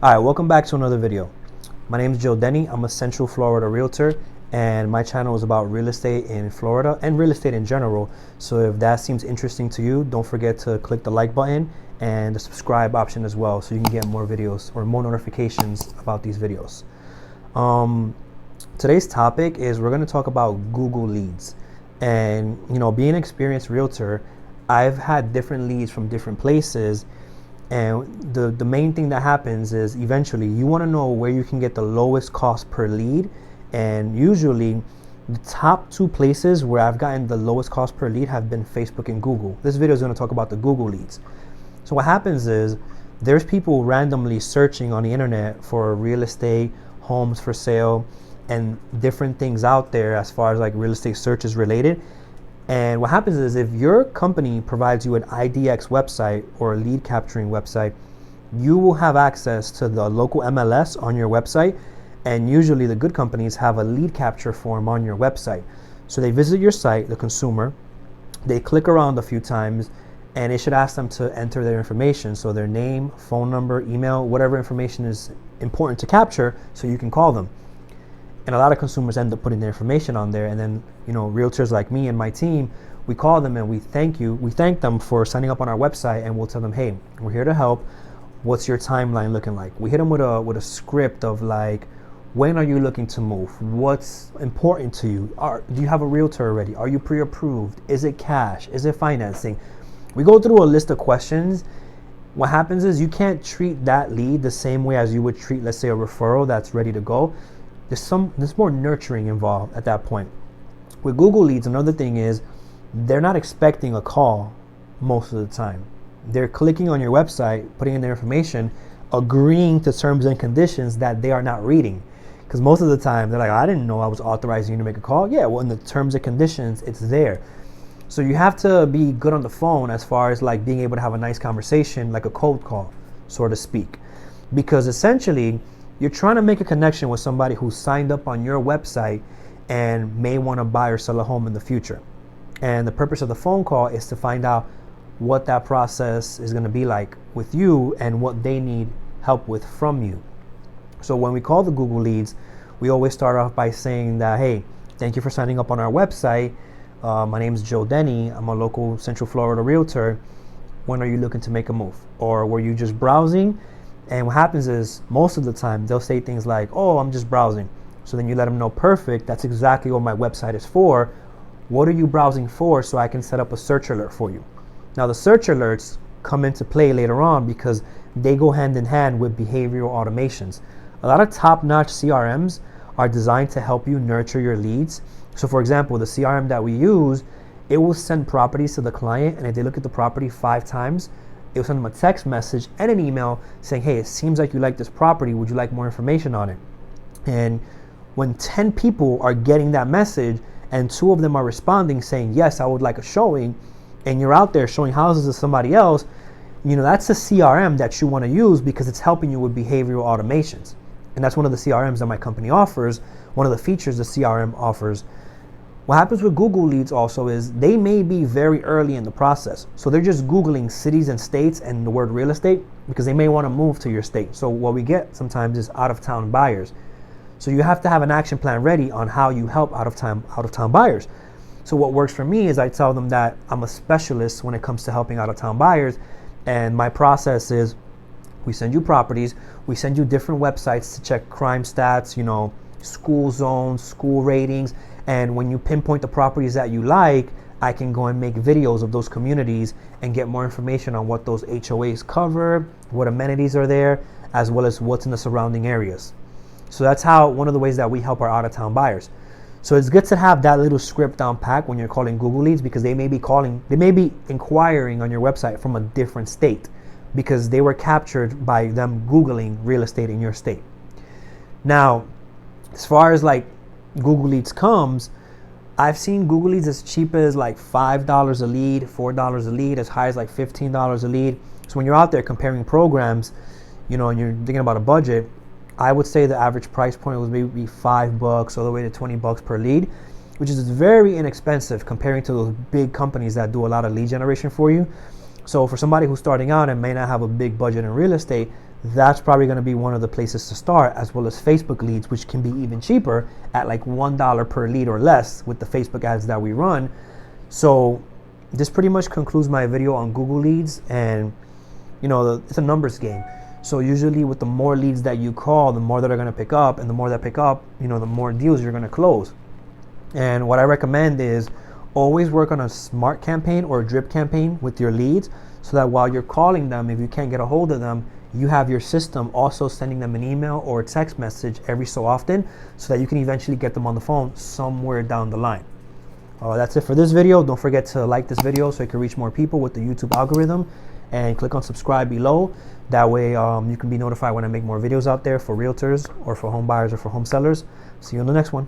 All right, welcome back to another video. My name is Joe Denny. I'm a Central Florida Realtor, and my channel is about real estate in Florida and real estate in general. So if that seems interesting to you, don't forget to click the like button and the subscribe option as well, so you can get more videos or more notifications about these videos. Today's topic is we're going to talk about Google leads. And being an experienced realtor, I've had different leads from different places. And the main thing that happens is eventually you want to know where you can get the lowest cost per lead. And usually the top two places where I've gotten the lowest cost per lead have been Facebook and Google. This video is going to talk about the Google leads. So what happens is there's people randomly searching on the internet for real estate, homes for sale, and different things out there as far as like real estate searches related. And what happens is if your company provides you an IDX website or a lead capturing website, you will have access to the local MLS on your website. And usually the good companies have a lead capture form on your website. So they visit your site, the consumer, they click around a few times, and it should ask them to enter their information. So their name, phone number, email, whatever information is important to capture so you can call them. And a lot of consumers end up putting their information on there, and then realtors like me and my team, we call them and we thank them for signing up on our website, and we'll tell them, hey, we're here to help. What's your timeline looking like? We hit them with a script of like, when are you looking to move? What's important to you? Do you have a realtor already? Are you pre-approved? Is it cash? Is it financing? We go through a list of questions. What happens is you can't treat that lead the same way as you would treat, let's say, a referral that's ready to go. There's more nurturing involved at that point. With Google leads, another thing is they're not expecting a call most of the time. They're clicking on your website, putting in their information, agreeing to terms and conditions that they are not reading. Because most of the time they're like, I didn't know I was authorizing you to make a call. Yeah, well, in the terms and conditions, it's there. So you have to be good on the phone as far as like being able to have a nice conversation, like a cold call, so to speak. Because essentially, you're trying to make a connection with somebody who signed up on your website and may want to buy or sell a home in the future. And the purpose of the phone call is to find out what that process is going to be like with you and what they need help with from you. So when we call the Google leads, we always start off by saying that, hey, thank you for signing up on our website. My name is Joe Denny. I'm a local Central Florida realtor. When are you looking to make a move? Or were you just browsing? And what happens is most of the time they'll say things like, oh, I'm just browsing. So then you let them know, perfect, that's exactly what my website is for. What are you browsing for so I can set up a search alert for you? Now the search alerts come into play later on because they go hand in hand with behavioral automations. A lot of top-notch CRMs are designed to help you nurture your leads. So for example, the CRM that we use, it will send properties to the client, and if they look at the property 5 times, it will send them a text message and an email saying, hey, it seems like you like this property. Would you like more information on it? And when 10 people are getting that message and 2 of them are responding saying, yes, I would like a showing, and you're out there showing houses to somebody else, that's a CRM that you want to use because it's helping you with behavioral automations. And that's one of the CRMs that my company offers, one of the features the CRM offers. What happens with Google leads also is they may be very early in the process. So they're just Googling cities and states and the word real estate because they may want to move to your state. So what we get sometimes is out-of-town buyers. So you have to have an action plan ready on how you help out-of-town buyers. So what works for me is I tell them that I'm a specialist when it comes to helping out-of-town buyers. And my process is we send you properties, we send you different websites to check crime stats, school zones, school ratings. And when you pinpoint the properties that you like, I can go and make videos of those communities and get more information on what those HOAs cover, what amenities are there, as well as what's in the surrounding areas. So that's one of the ways that we help our out-of-town buyers. So it's good to have that little script down pat when you're calling Google leads because they may be inquiring on your website from a different state because they were captured by them Googling real estate in your state. Now, as far as like Google leads comes, I've seen Google leads as cheap as like $5 a lead, $4 a lead, as high as like $15 a lead. So when you're out there comparing programs, and you're thinking about a budget, I would say the average price point was maybe $5 all the way to $20 per lead, which is very inexpensive comparing to those big companies that do a lot of lead generation for you. So for somebody who's starting out and may not have a big budget in real estate, that's probably going to be one of the places to start, as well as Facebook leads, which can be even cheaper at like $1 per lead or less with the Facebook ads that we run. So this pretty much concludes my video on Google leads, and it's a numbers game. So usually with the more leads that you call, the more that are going to pick up, and the more that pick up, the more deals you're going to close. And what I recommend is always work on a smart campaign or a drip campaign with your leads, so that while you're calling them, if you can't get a hold of them, you have your system also sending them an email or a text message every so often, so that you can eventually get them on the phone somewhere down the line. That's it for this video. Don't forget to like this video so it can reach more people with the YouTube algorithm, and click on subscribe below. That way you can be notified when I make more videos out there for realtors or for home buyers or for home sellers. See you on the next one.